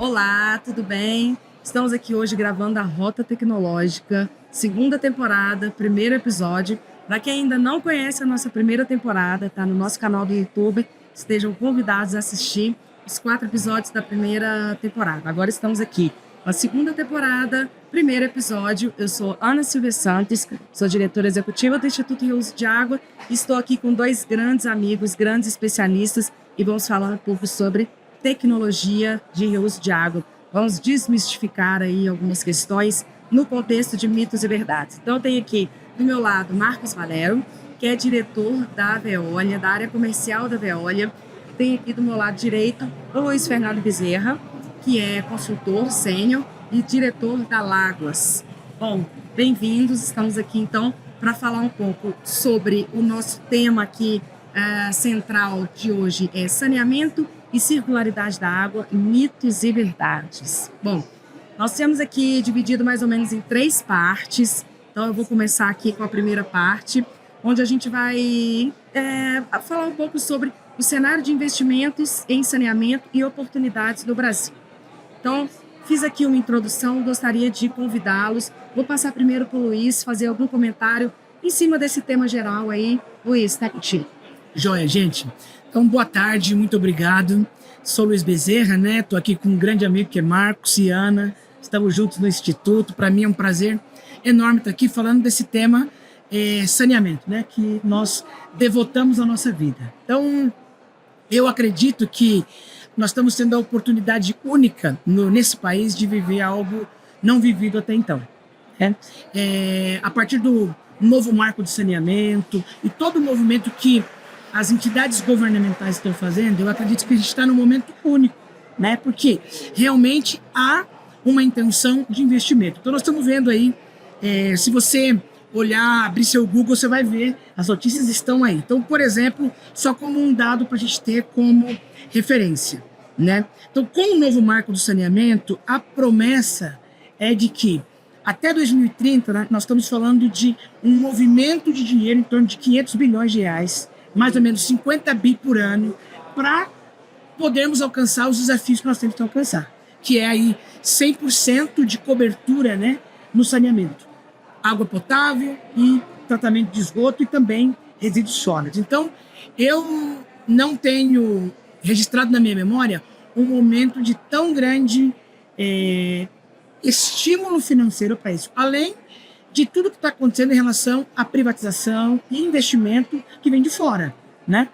Olá, tudo bem? Estamos aqui hoje gravando a Rota Tecnológica, segunda temporada, primeiro episódio. Para quem ainda não conhece a nossa primeira temporada, tá no nosso canal do YouTube, estejam convidados a assistir os 4 episódios da primeira temporada. Agora estamos aqui na segunda temporada, primeiro episódio. Eu sou Ana Silvia Santos, sou diretora executiva do Instituto Reuso de Água. Estou aqui com 2 grandes amigos, grandes especialistas, e vamos falar um pouco sobre tecnologia de reuso de água. Vamos desmistificar aí algumas questões no contexto de mitos e verdades. Então, eu tenho aqui do meu lado Marcos Valério, que é diretor da Veolia, da área comercial da Veolia. Tenho aqui do meu lado direito o Luiz Fernando Bezerra, que é consultor sênior e diretor da Láguas. Bom, bem-vindos. Estamos aqui, então, para falar um pouco sobre o nosso tema aqui central de hoje, é saneamento e circularidade da água, mitos e verdades. Bom, nós temos aqui dividido mais ou menos em 3 partes. Então, eu vou começar aqui com a primeira parte, onde a gente vai falar um pouco sobre o cenário de investimentos em saneamento e oportunidades no Brasil. Então, fiz aqui uma introdução, gostaria de convidá-los. Vou passar primeiro para o Luiz fazer algum comentário em cima desse tema geral aí. Luiz, está contigo. Joia, gente. Então, boa tarde, muito obrigado. Sou Luiz Bezerra, né? Estou aqui com um grande amigo que é Marcos e Ana. Estamos juntos no Instituto. Para mim é um prazer enorme estar aqui falando desse tema saneamento, né? Que nós devotamos a nossa vida. Então, eu acredito que nós estamos tendo a oportunidade única nesse país de viver algo não vivido até então. A partir do novo marco de saneamento e todo o movimento que as entidades governamentais estão fazendo, eu acredito que a gente está num momento único, né? Porque realmente há uma intenção de investimento. Então nós estamos vendo aí, se você olhar, abrir seu Google, você vai ver, as notícias estão aí. Então, por exemplo, só como um dado para a gente ter como referência, né? Então, com o novo marco do saneamento, a promessa é de que até 2030, né, nós estamos falando de um movimento de dinheiro em torno de 500 bilhões de reais, mais ou menos 50 bi por ano, para podermos alcançar os desafios que nós temos que alcançar, que é aí 100% de cobertura, né, no saneamento. Água potável e tratamento de esgoto e também resíduos sólidos. Então, eu não tenho registrado na minha memória um momento de tão grande estímulo financeiro para isso, além de tudo que está acontecendo em relação à privatização e investimento que vem de fora, né?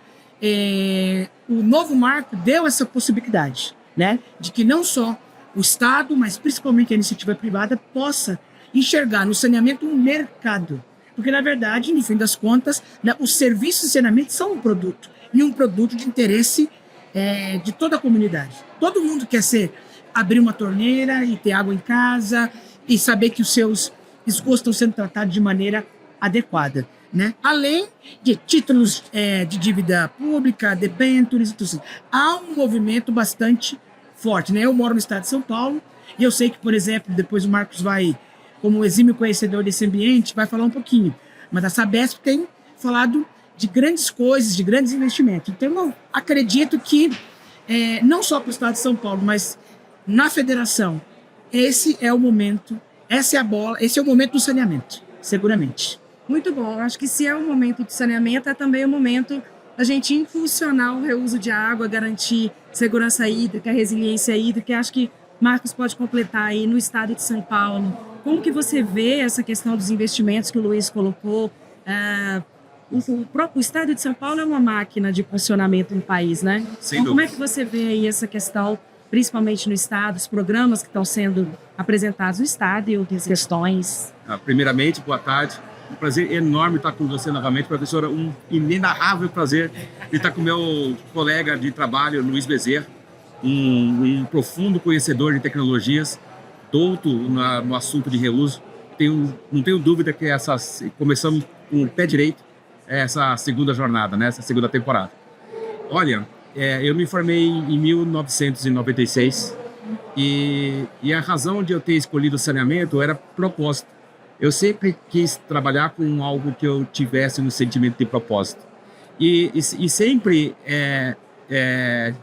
O novo marco deu essa possibilidade, né, de que não só o Estado, mas principalmente a iniciativa privada possa enxergar no saneamento um mercado, porque na verdade, no fim das contas, né, os serviços de saneamento são um produto e um produto de interesse de toda a comunidade. Todo mundo quer abrir uma torneira e ter água em casa e saber que os seus esgotos estão sendo tratados de maneira adequada, né? Além de títulos de dívida pública, debêntures, tudo assim. Há um movimento bastante forte, né? Eu moro no estado de São Paulo e eu sei que, por exemplo, depois o Marcos vai, como exímio conhecedor desse ambiente, vai falar um pouquinho. Mas a Sabesp tem falado de grandes coisas, de grandes investimentos. Então, eu acredito que, não só para o estado de São Paulo, mas na federação, esse é o momento, essa é a bola, esse é o momento do saneamento, seguramente. Muito bom. Acho que se é o momento do saneamento, é também o momento da gente impulsionar o reuso de água, garantir segurança hídrica, resiliência hídrica. Acho que Marcos pode completar aí no estado de São Paulo. Como que você vê essa questão dos investimentos que o Luiz colocou? O estado de São Paulo é uma máquina de funcionamento no país, né? Então, como é que você vê aí essa questão, principalmente no estado, os programas que estão sendo apresentados no estado e outras questões? Primeiramente, boa tarde. Um prazer enorme estar com você novamente, professora. Um inenarrável prazer de estar com meu colega de trabalho, Luiz Bezerra, um profundo conhecedor de tecnologias, douto no assunto de reuso. Não tenho dúvida que começamos com o pé direito essa segunda jornada, né? Essa segunda temporada. Olha, eu me formei em 1996 e a razão de eu ter escolhido o saneamento era propósito. Eu sempre quis trabalhar com algo que eu tivesse um sentimento de propósito. E sempre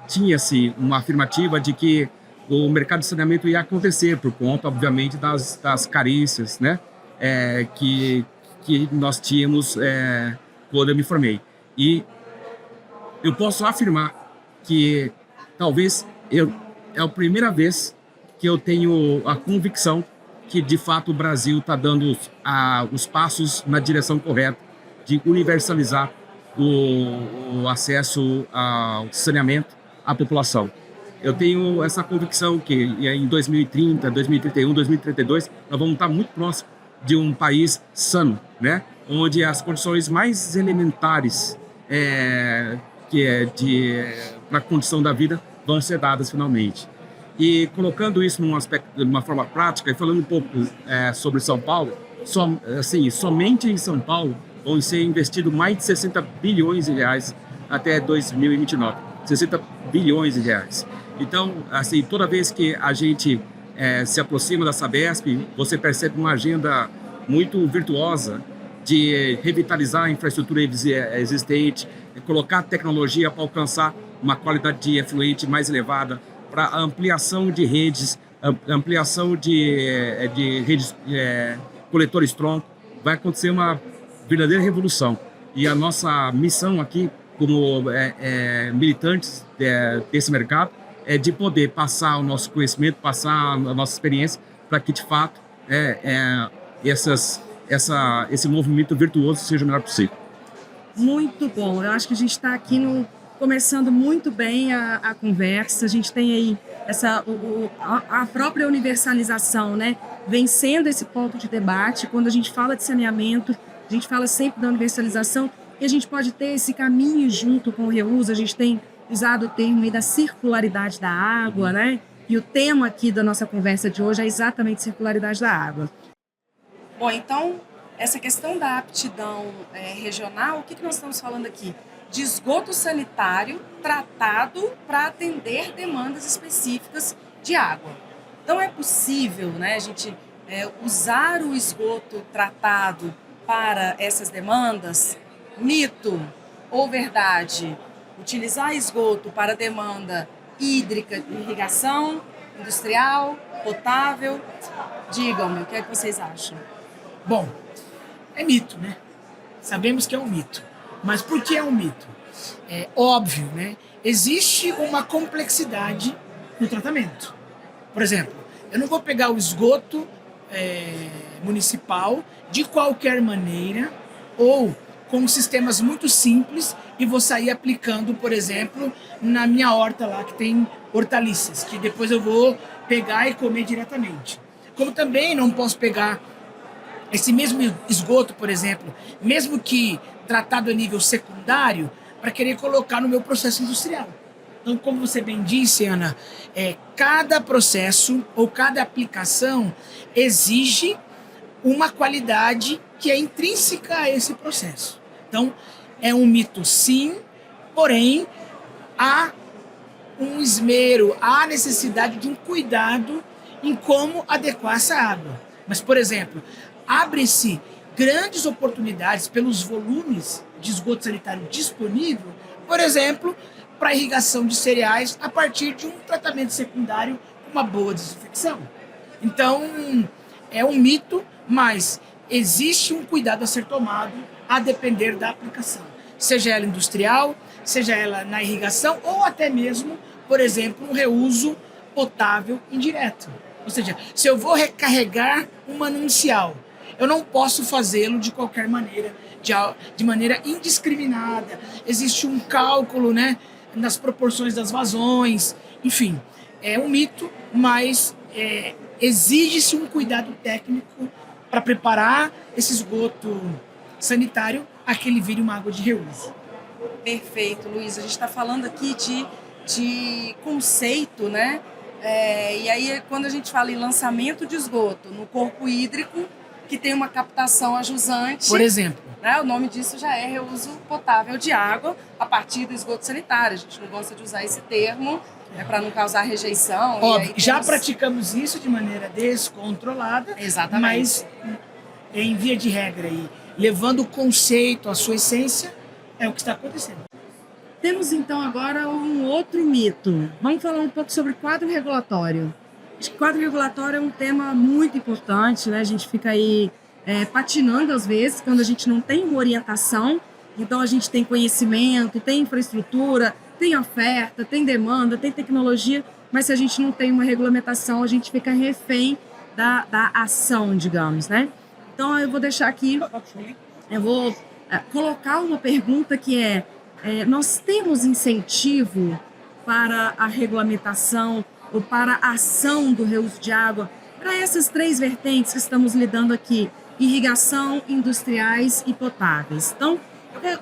tinha-se uma afirmativa de que o mercado de saneamento ia acontecer por conta, obviamente, das carícias, né, que nós tínhamos quando eu me formei. E eu posso afirmar que talvez é a primeira vez que eu tenho a convicção que, de fato, o Brasil está dando os passos na direção correta de universalizar o acesso ao saneamento à população. Eu tenho essa convicção que em 2030, 2031, 2032, nós vamos estar muito próximo de um país sano, né? Onde as condições mais elementares para a condição da vida vão ser dadas finalmente. E colocando isso num aspecto, de uma forma prática, e falando um pouco sobre São Paulo, somente em São Paulo vão ser investidos mais de 60 bilhões de reais até 2029. 60 bilhões de reais. Então, assim, toda vez que a gente se aproxima da Sabesp, você percebe uma agenda muito virtuosa de revitalizar a infraestrutura existente, colocar tecnologia para alcançar uma qualidade de efluente mais elevada, para ampliação de redes, ampliação de redes coletores-tronco. Vai acontecer uma verdadeira revolução. E a nossa missão aqui, como militantes desse mercado, é de poder passar o nosso conhecimento, passar a nossa experiência, para que, de fato, esse movimento virtuoso seja o melhor possível. Muito bom. Eu acho que a gente está aqui começando muito bem a conversa. A gente tem aí a própria universalização, né? Vencendo esse ponto de debate. Quando a gente fala de saneamento, a gente fala sempre da universalização e a gente pode ter esse caminho junto com o reuso. A gente tem usado o termo aí da circularidade da água, né? E o tema aqui da nossa conversa de hoje é exatamente circularidade da água. Bom, então, essa questão da aptidão regional, o que nós estamos falando aqui? De esgoto sanitário tratado para atender demandas específicas de água. Então, é possível, né, a gente usar o esgoto tratado para essas demandas? Mito ou verdade? Utilizar esgoto para demanda hídrica, de irrigação, industrial, potável? Digam-me, o que é que vocês acham? Bom, é mito, né? Sabemos que é um mito. Mas por que é um mito? É óbvio, né? Existe uma complexidade no tratamento. Por exemplo, eu não vou pegar o esgoto municipal de qualquer maneira ou com sistemas muito simples e vou sair aplicando, por exemplo, na minha horta lá que tem hortaliças, que depois eu vou pegar e comer diretamente. Como também não posso pegar esse mesmo esgoto, por exemplo, mesmo que tratado a nível secundário, para querer colocar no meu processo industrial. Então, como você bem disse, Ana, cada processo ou cada aplicação exige uma qualidade que é intrínseca a esse processo. Então, é um mito sim, porém, há um esmero, há necessidade de um cuidado em como adequar essa água. Mas, por exemplo, abre-se grandes oportunidades pelos volumes de esgoto sanitário disponível, por exemplo, para irrigação de cereais a partir de um tratamento secundário com uma boa desinfecção. Então, é um mito, mas existe um cuidado a ser tomado a depender da aplicação, seja ela industrial, seja ela na irrigação ou até mesmo, por exemplo, um reuso potável indireto. Ou seja, se eu vou recarregar um manancial, eu não posso fazê-lo de qualquer maneira, de maneira indiscriminada. Existe um cálculo, né, nas proporções das vazões, enfim. É um mito, mas exige-se um cuidado técnico para preparar esse esgoto sanitário a que ele vire uma água de reuso. Perfeito, Luiz. A gente está falando aqui de conceito, né? E aí, quando a gente fala em lançamento de esgoto no corpo hídrico, que tem uma captação ajusante. Por exemplo. Né, o nome disso já é reuso potável de água a partir do esgoto sanitário. A gente não gosta de usar esse termo para não causar rejeição. Óbvio, já praticamos isso de maneira descontrolada. Exatamente. Mas em via de regra, e levando o conceito à sua essência, é o que está acontecendo. Temos então agora um outro mito. Vamos falar um pouco sobre quadro regulatório. Acho que quadro regulatório é um tema muito importante, né? A gente fica aí patinando às vezes quando a gente não tem uma orientação. Então a gente tem conhecimento, tem infraestrutura, tem oferta, tem demanda, tem tecnologia, mas se a gente não tem uma regulamentação, a gente fica refém da ação, digamos, né? Então eu vou deixar aqui, eu vou colocar uma pergunta que nós temos incentivo para a regulamentação ou para a ação do reuso de água para essas 3 vertentes que estamos lidando aqui, irrigação, industriais e potáveis. Então,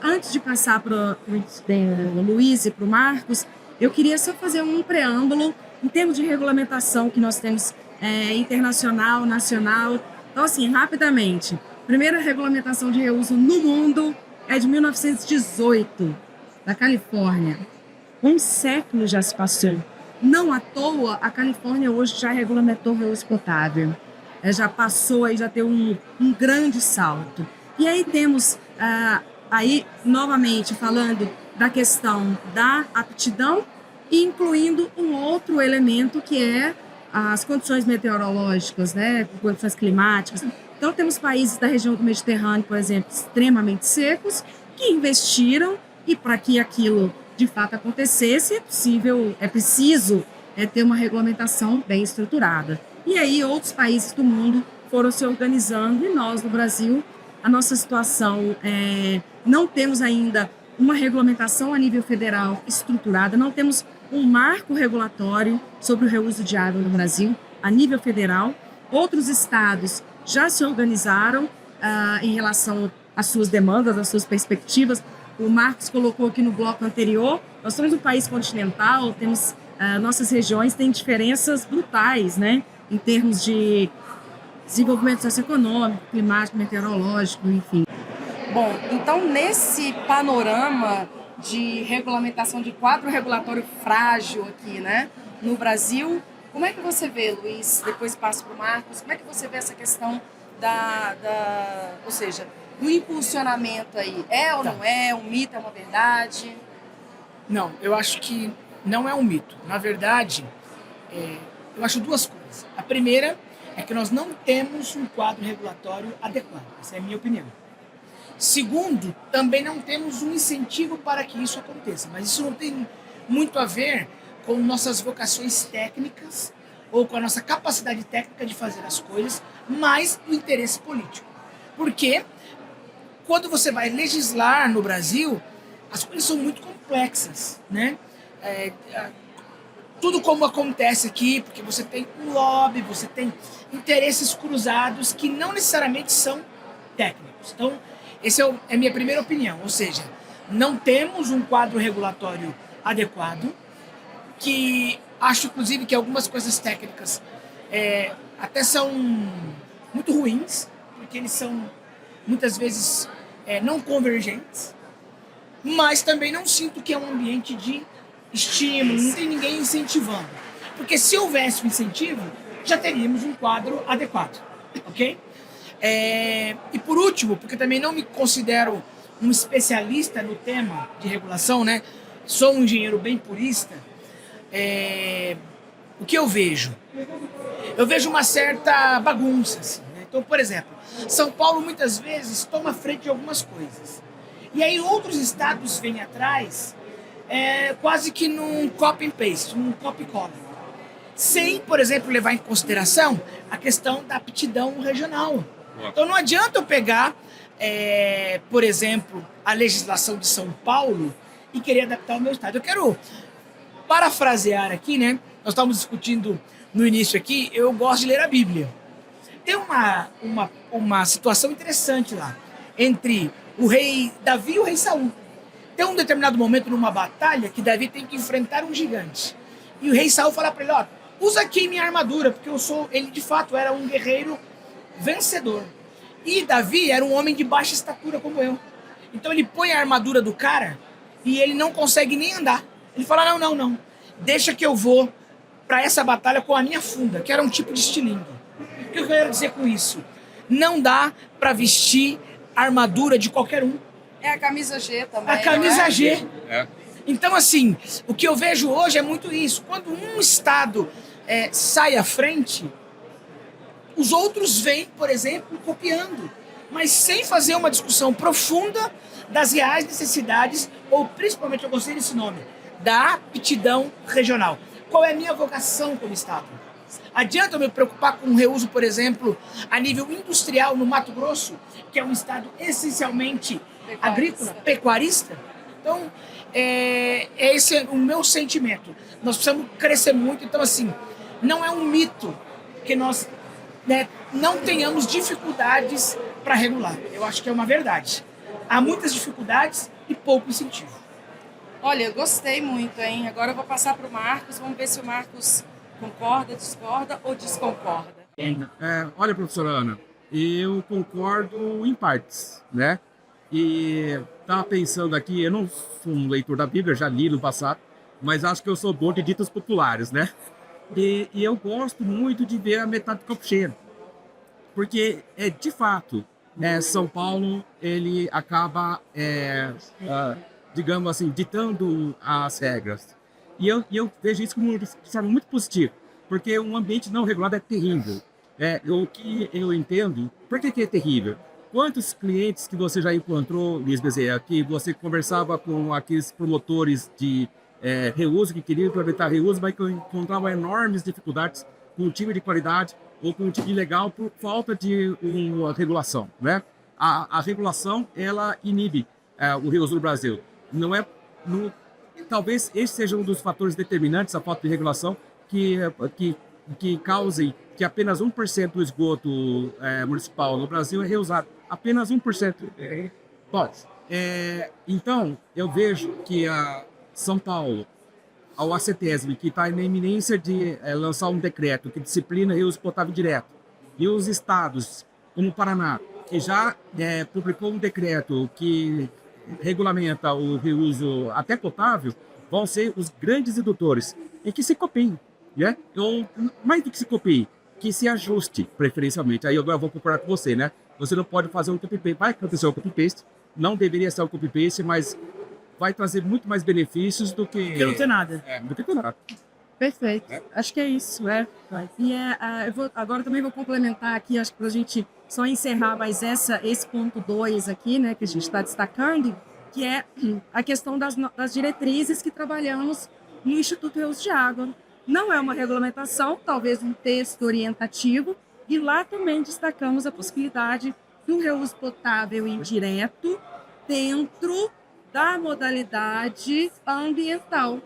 antes de passar para o Luiz e para o Marcos, eu queria só fazer um preâmbulo em termos de regulamentação que nós temos internacional, nacional. Então, assim, rapidamente, primeira regulamentação de reuso no mundo é de 1918, da Califórnia. Um século já se passou. Não à toa, a Califórnia hoje já regulamentou o reuso potável. Já passou, aí já deu um grande salto. E aí temos, aí novamente falando da questão da aptidão e incluindo um outro elemento que é as condições meteorológicas, né, condições climáticas. Então temos países da região do Mediterrâneo, por exemplo, extremamente secos, que investiram e para que aquilo de fato acontecesse, é preciso ter uma regulamentação bem estruturada. E aí outros países do mundo foram se organizando e nós, no Brasil, a nossa situação não temos ainda uma regulamentação a nível federal estruturada, não temos um marco regulatório sobre o reuso de água no Brasil, a nível federal. Outros estados já se organizaram em relação às suas demandas, às suas perspectivas. O Marcos colocou aqui no bloco anterior, nós somos um país continental, temos nossas regiões têm diferenças brutais, né, em termos de desenvolvimento socioeconômico, climático, meteorológico, enfim. Bom, então nesse panorama de regulamentação de quadro regulatório frágil aqui, né, no Brasil, como é que você vê, Luiz, depois passo para o Marcos, como é que você vê essa questão ou seja, do impulsionamento aí? É ou não é? Um mito, é uma verdade? Não, eu acho que não é um mito. Na verdade, eu acho 2 coisas. A primeira é que nós não temos um quadro regulatório adequado. Essa é a minha opinião. Segundo, também não temos um incentivo para que isso aconteça. Mas isso não tem muito a ver com nossas vocações técnicas ou com a nossa capacidade técnica de fazer as coisas, mas o interesse político. Porque quando você vai legislar no Brasil, as coisas são muito complexas, né? Tudo como acontece aqui, porque você tem um lobby, você tem interesses cruzados que não necessariamente são técnicos. Então, essa é a minha primeira opinião, ou seja, não temos um quadro regulatório adequado, que acho inclusive que algumas coisas técnicas até são muito ruins, porque eles são muitas vezes não convergentes, mas também não sinto que é um ambiente de estímulo, não tem ninguém incentivando. Porque se houvesse um incentivo, já teríamos um quadro adequado, ok? E por último, porque também não me considero um especialista no tema de regulação, né? Sou um engenheiro bem purista. O que eu vejo? Eu vejo uma certa bagunça, assim, né? Então, por exemplo, São Paulo muitas vezes toma frente de algumas coisas. E aí outros estados vêm atrás, quase que num copy and paste, num copy cola. Sem, por exemplo, levar em consideração a questão da aptidão regional. Então não adianta eu pegar, por exemplo, a legislação de São Paulo e querer adaptar ao meu estado. Eu quero parafrasear aqui, né? Nós estávamos discutindo no início aqui, eu gosto de ler a Bíblia. Tem uma situação interessante lá, entre o rei Davi e o rei Saul. Tem um determinado momento numa batalha que Davi tem que enfrentar um gigante. E o rei Saul fala para ele, ó, usa aqui minha armadura, porque ele de fato era um guerreiro vencedor. E Davi era um homem de baixa estatura como eu. Então ele põe a armadura do cara e ele não consegue nem andar. Ele fala, não, deixa que eu vou para essa batalha com a minha funda, que era um tipo de estilingue. O que eu quero dizer com isso? Não dá para vestir a armadura de qualquer um. É a camisa G também. A camisa G. Então, assim, o que eu vejo hoje é muito isso. Quando um estado sai à frente, os outros vêm, por exemplo, copiando, mas sem fazer uma discussão profunda das reais necessidades, ou principalmente, eu gostei desse nome, da aptidão regional. Qual é a minha vocação como estado? Adianta eu me preocupar com o reuso, por exemplo, a nível industrial no Mato Grosso, que é um estado essencialmente agrícola, pecuarista? Então, esse é o meu sentimento. Nós precisamos crescer muito. Então, assim, não é um mito que nós não tenhamos dificuldades para regular. Eu acho que é uma verdade. Há muitas dificuldades e pouco incentivo. Olha, eu gostei muito, hein? Agora eu vou passar para o Marcos. Vamos ver se o Marcos concorda, discorda ou desconcorda. Olha, professora Ana, eu concordo em partes, né? E estava pensando aqui, eu não sou um leitor da Bíblia, já li no passado, mas acho que eu sou bom de ditos populares, né? E eu gosto muito de ver a metade do copo cheio, porque, de fato, São Paulo, ele acaba, digamos assim, ditando as regras. E eu vejo isso como muito positivo, porque um ambiente não regulado é terrível. O que eu entendo, por que é terrível? Quantos clientes que você já encontrou, Luiz Bezerra, que você conversava com aqueles promotores de reuso, que queriam implementar reuso, mas que encontravam enormes dificuldades com o time de qualidade ou com o time legal por falta de uma regulação, né? A regulação, ela inibe o reuso no Brasil. Não é... Talvez esse seja um dos fatores determinantes, a falta de regulação, que causem que apenas 1% do esgoto municipal no Brasil é reusado. Apenas 1%. Bom, então, eu vejo que a São Paulo, ao ACTESB, que está na iminência de lançar um decreto que disciplina o reuso potável direto, e os estados, como o Paraná, que já publicou um decreto que regulamenta o reuso até potável, vão ser os grandes edutores, e que se copiem, né? Ou, mais do que se copiem, que se ajuste, preferencialmente. Aí agora eu vou concordar com você, né? Você não pode fazer um copy-paste. Vai acontecer um copy-paste, não deveria ser um copy-paste, mas vai trazer muito mais benefícios do que... Porque não tem nada. Do que ter nada. Perfeito. Acho que é isso, E agora também vou complementar aqui, acho que para a gente só encerrar mais esse ponto 2 aqui, né, que a gente está destacando, que é a questão das diretrizes que trabalhamos no Instituto Reuso de Água. Não é uma regulamentação, talvez um texto orientativo, e lá também destacamos a possibilidade do reuso potável indireto dentro da modalidade ambiental.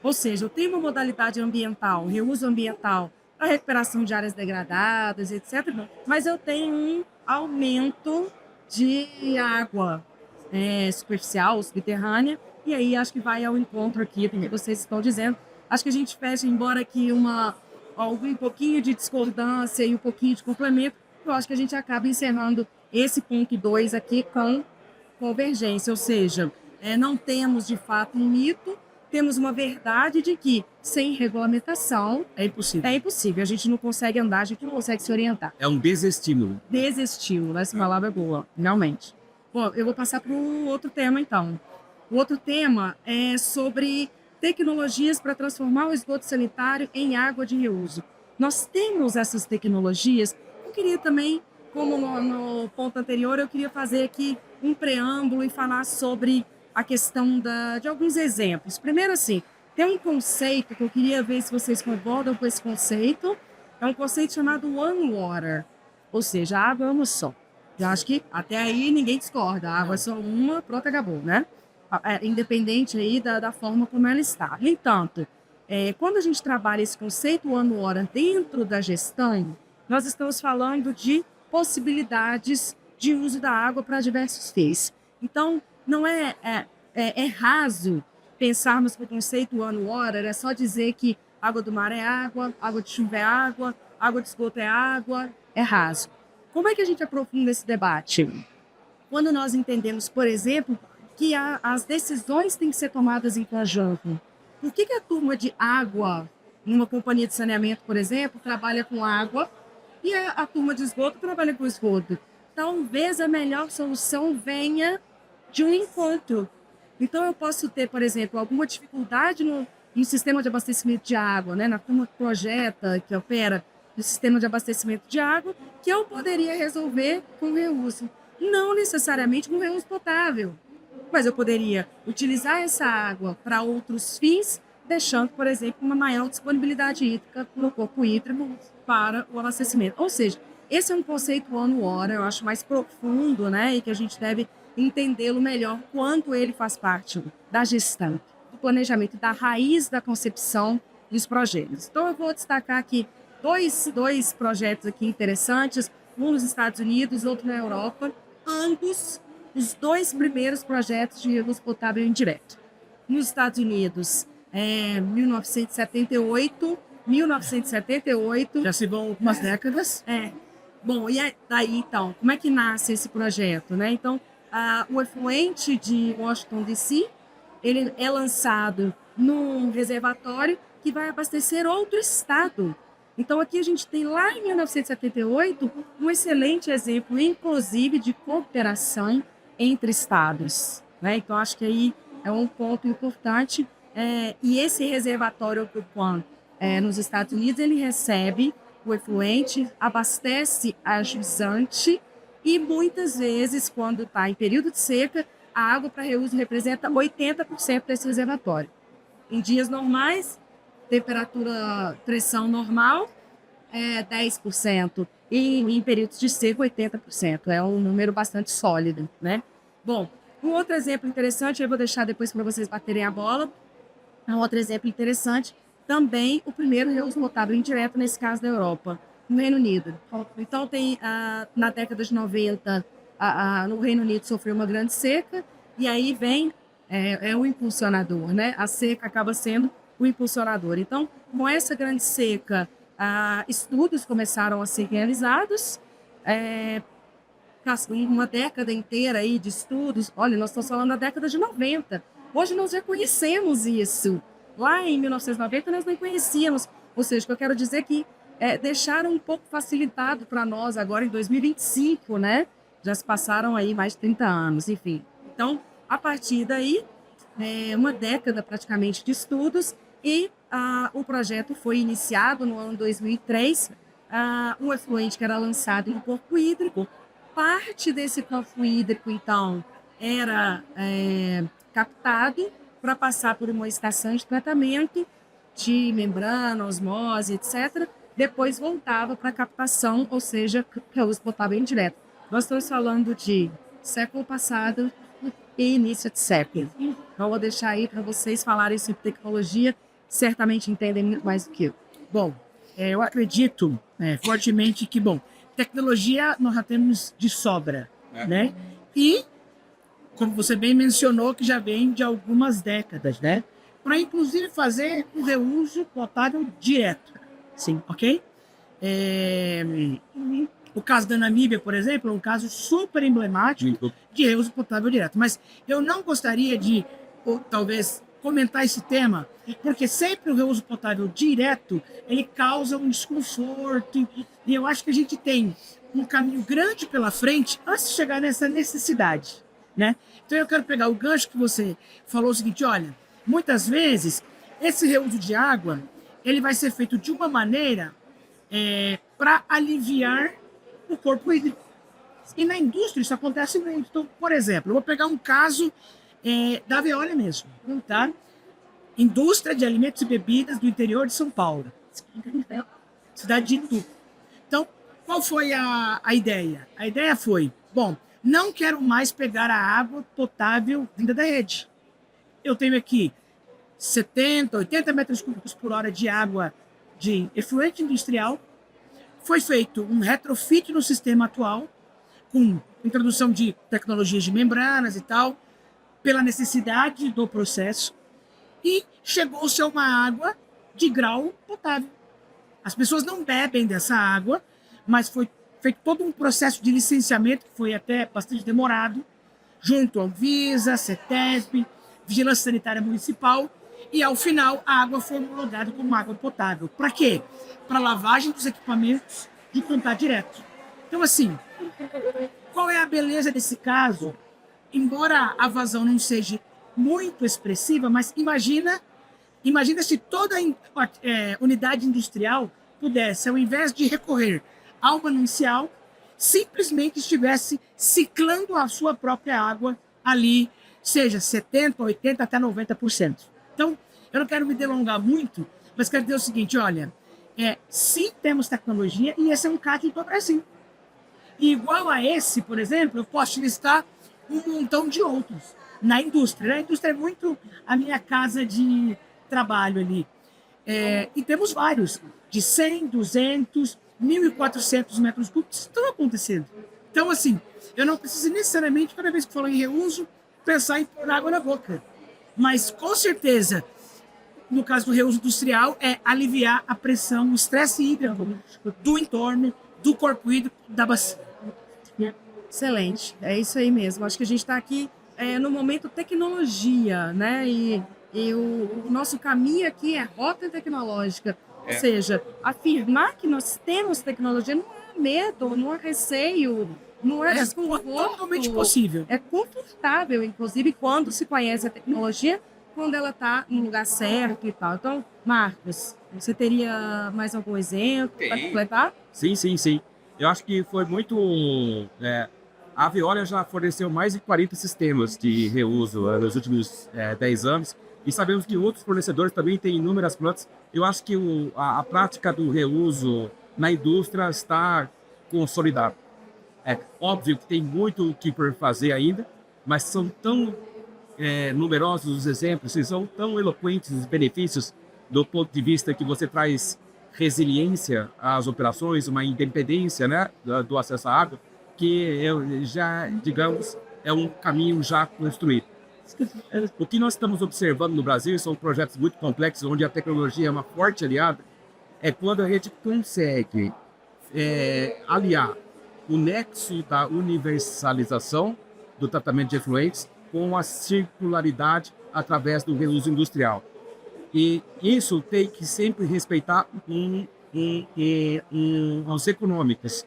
Ou seja, eu tenho uma modalidade ambiental, reuso ambiental, para recuperação de áreas degradadas, etc. Mas eu tenho um aumento de água superficial, subterrânea, e aí acho que vai ao encontro aqui do que vocês estão dizendo. Acho que a gente fecha, embora aqui um pouquinho de discordância e um pouquinho de complemento, eu acho que a gente acaba encerrando esse ponto 2 aqui com convergência, ou seja, não temos de fato um mito, temos uma verdade de que sem regulamentação é impossível. É impossível, a gente não consegue andar, a gente não consegue se orientar. É um desestímulo. Desestímulo, essa palavra é boa, realmente. Bom, eu vou passar para o outro tema então. O outro tema é sobre tecnologias para transformar o esgoto sanitário em água de reuso. Nós temos essas tecnologias. Eu queria também, como no ponto anterior, eu queria fazer aqui um preâmbulo e falar sobre a questão de alguns exemplos. Primeiro, assim, tem um conceito que eu queria ver se vocês concordam com esse conceito. É um conceito chamado One Water, ou seja, a água é uma só. Eu acho que até aí ninguém discorda. A água é só uma, pronto, acabou, né? Independente aí da forma como ela está. No entanto, quando a gente trabalha esse conceito One Water dentro da gestão, nós estamos falando de possibilidades de uso da água para diversos fins. Então, não é raso pensarmos que o conceito One Water é só dizer que água do mar é água de chuva é água de esgoto é água, é raso. Como é que a gente aprofunda esse debate? Quando nós entendemos, por exemplo, que as decisões têm que ser tomadas em conjunto. Por que a turma de água, numa companhia de saneamento, por exemplo, trabalha com água e a turma de esgoto trabalha com esgoto? Talvez a melhor solução venha de um encontro Então, eu posso ter, por exemplo, alguma dificuldade no sistema de abastecimento de água, né? Na turma que projeta, que opera o sistema de abastecimento de água, que eu poderia resolver com reuso. Não necessariamente com reuso potável, mas eu poderia utilizar essa água para outros fins, deixando, por exemplo, uma maior disponibilidade hídrica no corpo hídrico para o abastecimento. Ou seja, esse é um conceito ano-hora, eu acho mais profundo, né? E que a gente deve entendê-lo melhor quanto ele faz parte da gestão, do planejamento, da raiz da concepção dos projetos. Então, eu vou destacar aqui dois projetos aqui interessantes, um nos Estados Unidos, outro na Europa, ambos os dois primeiros projetos de reuso potável indireto. Nos Estados Unidos, 1978. Já se vão algumas décadas. Bom, e daí, então, como é que nasce esse projeto, né? Então, o efluente de Washington, D.C., ele é lançado num reservatório que vai abastecer outro estado. Então, aqui a gente tem, lá em 1978, um excelente exemplo, inclusive, de cooperação entre estados, né? Então, acho que aí é um ponto importante. E esse reservatório Ocupan, nos Estados Unidos, ele recebe o efluente, abastece a jusante e, muitas vezes, quando está em período de seca, a água para reuso representa 80% desse reservatório. Em dias normais, temperatura, pressão normal, 10%. E em períodos de seca, 80%. É um número bastante sólido, né? Bom, um outro exemplo interessante, eu vou deixar depois para vocês baterem a bola. Um outro exemplo interessante, também o primeiro reuso potável indireto, nesse caso da Europa, no Reino Unido. Então, na década de 90, no Reino Unido sofreu uma grande seca, e aí vem o impulsionador, né? A seca acaba sendo o impulsionador. Então, com essa grande seca, estudos começaram a ser realizados, uma década inteira aí de estudos. Olha, nós estamos falando da década de 90. Hoje nós já conhecemos isso. Lá em 1990 nós não conhecíamos. Ou seja, o que eu quero dizer é que deixaram um pouco facilitado para nós agora em 2025, né? Já se passaram aí mais de 30 anos, enfim. Então, a partir daí, uma década praticamente de estudos, e o projeto foi iniciado no ano 2003, um efluente que era lançado no corpo hídrico. Parte desse corpo hídrico, então, era captado para passar por uma estação de tratamento de membrana, osmose, etc. Depois voltava para a captação, ou seja, reuso potável indireto. Nós estamos falando de século passado e início de século. Então, vou deixar aí para vocês falarem sobre tecnologia, certamente entendem muito mais do que eu. Bom, eu acredito fortemente que, tecnologia nós já temos de sobra, né? E, como você bem mencionou, que já vem de algumas décadas, né? Para, inclusive, fazer um reuso potável direto. Sim. Ok? O caso da Namíbia, por exemplo, é um caso super emblemático de reuso potável direto. Mas eu não gostaria de, talvez, comentar esse tema, porque sempre o reuso potável direto, ele causa um desconforto, e eu acho que a gente tem um caminho grande pela frente antes de chegar nessa necessidade, né? Então eu quero pegar o gancho que você falou o seguinte: olha, muitas vezes esse reuso de água, ele vai ser feito de uma maneira para aliviar o corpo hídrico. E na indústria isso acontece muito. Então, por exemplo, eu vou pegar um caso da Veolia mesmo, tá? Indústria de alimentos e bebidas do interior de São Paulo, cidade de Itu. Então, qual foi a ideia? A ideia foi, não quero mais pegar a água potável vinda da rede. Eu tenho aqui 70, 80 metros cúbicos por hora de água de efluente industrial. Foi feito um retrofit no sistema atual, com introdução de tecnologias de membranas e tal, pela necessidade do processo, e chegou-se a uma água de grau potável. As pessoas não bebem dessa água, mas foi feito todo um processo de licenciamento, que foi até bastante demorado, junto à Anvisa, CETESB, Vigilância Sanitária Municipal, e ao final a água foi homologada como água potável. Para quê? Para lavagem dos equipamentos de contato direto. Então, assim, qual é a beleza desse caso? Embora a vazão não seja muito expressiva, mas imagina se toda unidade industrial pudesse, ao invés de recorrer ao manancial, simplesmente estivesse ciclando a sua própria água ali, seja 70%, 80%, até 90%. Então, eu não quero me delongar muito, mas quero dizer o seguinte, olha, sim, temos tecnologia e esse é um caso do Brasil. E igual a esse, por exemplo, eu posso te listar um montão de outros na indústria. A indústria é muito a minha casa de trabalho ali. E temos vários, de 100, 200, 1.400 metros cúbicos, estão acontecendo. Então, assim, eu não preciso necessariamente, cada vez que falar em reuso, pensar em pôr água na boca. Mas, com certeza, no caso do reuso industrial, é aliviar a pressão, o estresse hídrico do entorno, do corpo hídrico, da bacia. Excelente, é isso aí mesmo. Acho que a gente está aqui no momento tecnologia, né? E o nosso caminho aqui é rota tecnológica. Ou seja, afirmar que nós temos tecnologia não é medo, não é receio, não é desconforto. Totalmente possível. É confortável, inclusive, quando se conhece a tecnologia, quando ela está no lugar certo e tal. Então, Marcos, você teria mais algum exemplo para completar? Sim. Eu acho que foi muito... a Veolia já forneceu mais de 40 sistemas de reuso nos últimos 10 anos e sabemos que outros fornecedores também têm inúmeras plantas. Eu acho que a prática do reuso na indústria está consolidada. É óbvio que tem muito o que fazer ainda, mas são tão numerosos os exemplos, e são tão eloquentes os benefícios do ponto de vista que você traz resiliência às operações, uma independência, né, do acesso à água, que digamos, é um caminho já construído. O que nós estamos observando no Brasil são projetos muito complexos, onde a tecnologia é uma forte aliada, é quando a gente consegue aliar o nexo da universalização do tratamento de efluentes com a circularidade através do reuso industrial. E isso tem que sempre respeitar os econômicos.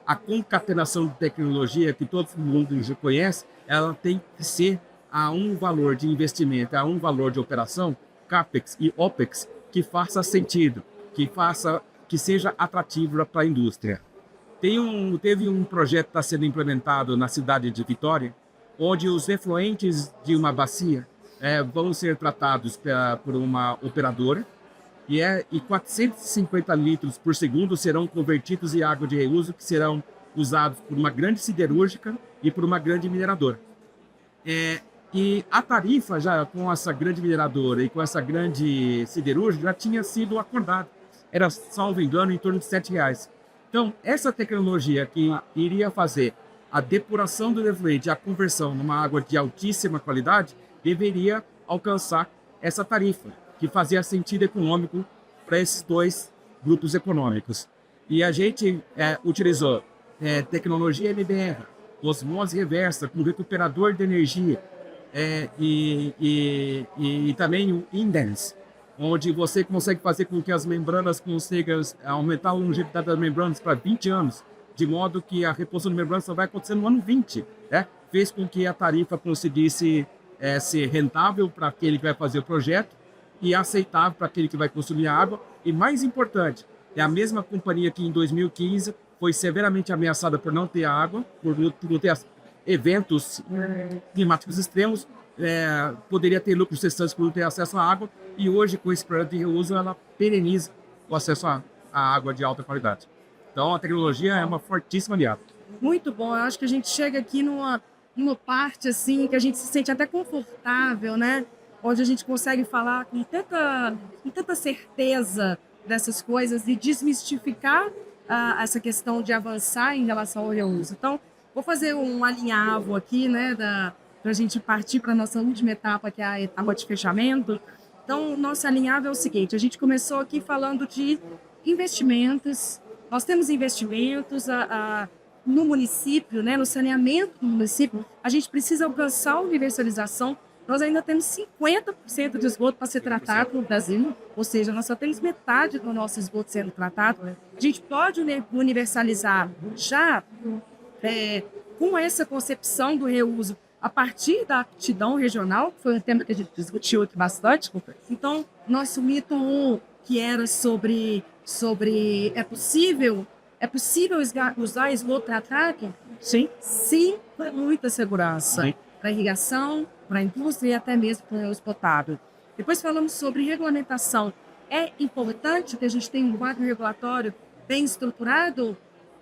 A concatenação de tecnologia que todo mundo já conhece, ela tem que ser a um valor de investimento, a um valor de operação, CAPEX e OPEX, que faça sentido, que seja atrativo para a indústria. Teve um projeto que está sendo implementado na cidade de Vitória, onde os efluentes de uma bacia vão ser tratados por uma operadora e 450 litros por segundo serão convertidos em água de reuso que serão usados por uma grande siderúrgica e por uma grande mineradora. E a tarifa já com essa grande mineradora e com essa grande siderúrgica já tinha sido acordada. Era, salvo engano, em torno de R$7. Então, essa tecnologia que iria fazer a depuração do efluente e a conversão numa água de altíssima qualidade deveria alcançar essa tarifa, que fazia sentido econômico para esses dois grupos econômicos. E a gente utilizou tecnologia MBR, osmose reversa, com recuperador de energia, e também o Indens, onde você consegue fazer com que as membranas consigam aumentar a longevidade das membranas para 20 anos, de modo que a reposição de membranas só vai acontecer no ano 20. Fez com que a tarifa conseguisse ser rentável para aquele que vai fazer o projeto e aceitável para aquele que vai consumir a água. E mais importante, é a mesma companhia que em 2015 foi severamente ameaçada por não ter água, por não ter eventos climáticos extremos, poderia ter lucros cessantes por não ter acesso à água, e hoje, com esse projeto de reuso, ela pereniza o acesso à água de alta qualidade. Então, a tecnologia é uma fortíssima aliada. Muito bom. Eu acho que a gente chega aqui numa parte assim que a gente se sente até confortável, né? Onde a gente consegue falar com tanta certeza dessas coisas e desmistificar essa questão de avançar em relação ao reuso. Então, vou fazer um alinhavo aqui, né, para a gente partir para a nossa última etapa, que é a etapa de fechamento. Então, o nosso alinhavo é o seguinte: a gente começou aqui falando de investimentos. Nós temos investimentos no município, né, no saneamento do município. A gente precisa alcançar a universalização. Nós ainda temos 50% de esgoto para ser tratado no Brasil, ou seja, nós só temos metade do nosso esgoto sendo tratado. A gente pode universalizar já com essa concepção do reuso a partir da aptidão regional, que foi um tema que a gente discutiu aqui bastante. Então, nosso mito 1, que era sobre é possível usar esgoto tratado? Sim. Sim, com muita segurança. Para irrigação, para a indústria e até mesmo para o uso potável. Depois falamos sobre regulamentação. É importante que a gente tenha um quadro regulatório bem estruturado?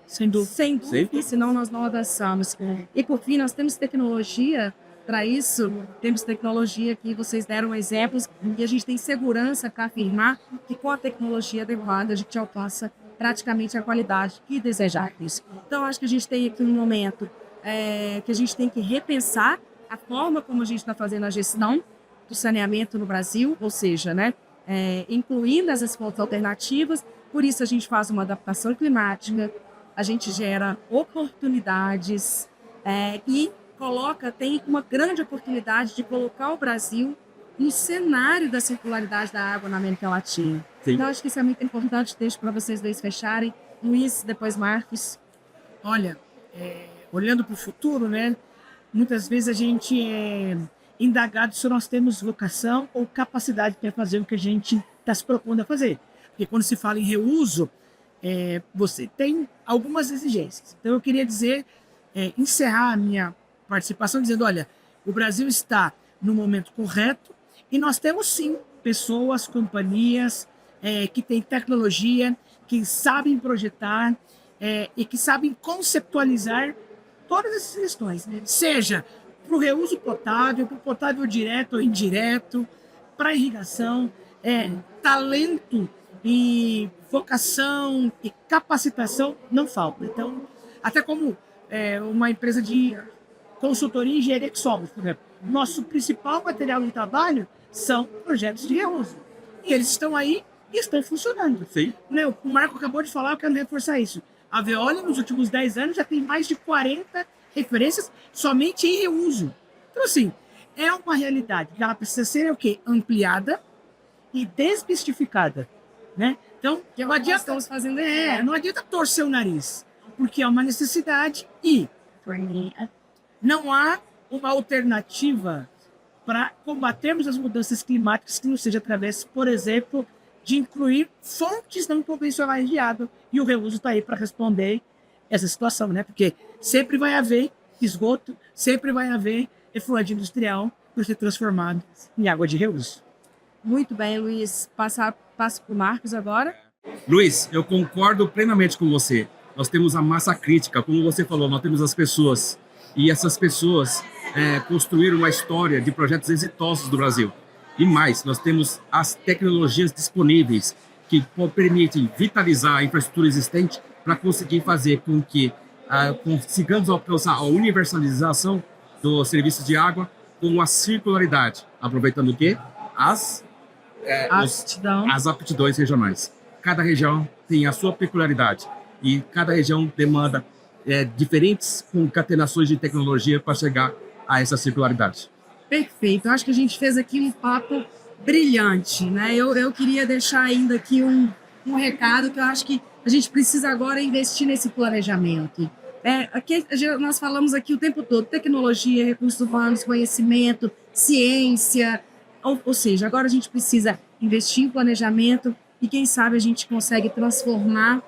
Sem dúvida. Sem dúvida, senão nós não avançamos. E por fim, nós temos tecnologia para isso. Temos tecnologia que vocês deram exemplos e a gente tem segurança para afirmar que com a tecnologia adequada a gente alcança praticamente a qualidade que desejáveis. Então, acho que a gente tem aqui um momento que a gente tem que repensar a forma como a gente está fazendo a gestão do saneamento no Brasil, ou seja, incluindo essas fontes alternativas. Por isso, a gente faz uma adaptação climática, a gente gera oportunidades e tem uma grande oportunidade de colocar o Brasil no cenário da circularidade da água na América Latina. Sim. Então, acho que isso é muito importante. Deixo para vocês dois fecharem. Luiz, depois Marcos. Olha, olhando para o futuro, né? Muitas vezes a gente é indagado se nós temos vocação ou capacidade para fazer o que a gente está se propondo a fazer. Porque quando se fala em reuso, você tem algumas exigências. Então eu queria encerrar a minha participação dizendo, olha, o Brasil está no momento correto e nós temos sim pessoas, companhias que têm tecnologia, que sabem projetar e que sabem conceptualizar todas essas questões, seja para o reuso potável, para o potável direto ou indireto, para a irrigação, talento e vocação e capacitação não falta. Então, até como uma empresa de consultoria e engenharia que somos, por exemplo, nosso principal material de trabalho são projetos de reuso. E eles estão aí e estão funcionando. Sim. O Marco acabou de falar, eu quero reforçar isso. A Veolia, nos últimos 10 anos, já tem mais de 40 referências somente em reuso. Então, assim, é uma realidade que ela precisa ser o quê? Ampliada e desmistificada, né? Então, não adianta, estamos fazendo não adianta torcer o nariz, porque é uma necessidade e não há uma alternativa para combatermos as mudanças climáticas que não seja através, por exemplo, de incluir fontes não convencionais de água. E o reuso está aí para responder essa situação, né? Porque sempre vai haver esgoto, sempre vai haver efluente industrial por ser transformado em água de reuso. Muito bem, Luiz. Passo para o Marcos agora. Luiz, eu concordo plenamente com você. Nós temos a massa crítica, como você falou, nós temos as pessoas. E essas pessoas construíram uma história de projetos exitosos do Brasil. E mais, nós temos as tecnologias disponíveis que permitem vitalizar a infraestrutura existente para conseguir fazer com que consigamos alcançar a universalização dos serviços de água com a circularidade, aproveitando o quê? As aptidões regionais. Cada região tem a sua peculiaridade e cada região demanda diferentes concatenações de tecnologia para chegar a essa circularidade. Perfeito. Eu acho que a gente fez aqui um papo brilhante, né? Eu queria deixar ainda aqui um recado que eu acho que a gente precisa agora investir nesse planejamento. Aqui, nós falamos aqui o tempo todo, tecnologia, recursos humanos, conhecimento, ciência, ou seja, agora a gente precisa investir em planejamento e quem sabe a gente consegue transformar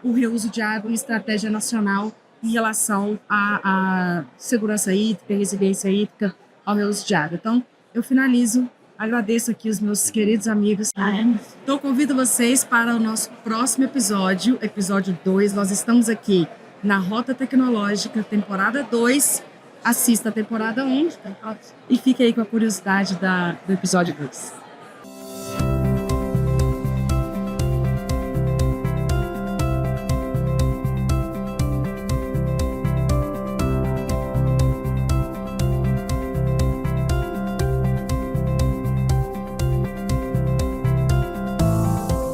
o reuso de água em estratégia nacional em relação à segurança hídrica, resiliência hídrica, ao reuso de água. Então, eu finalizo, agradeço aqui os meus queridos amigos. Então, convido vocês para o nosso próximo episódio, episódio 2. Nós estamos aqui na Rota Tecnológica, temporada 2. Assista a temporada 1 e fique aí com a curiosidade do episódio 2.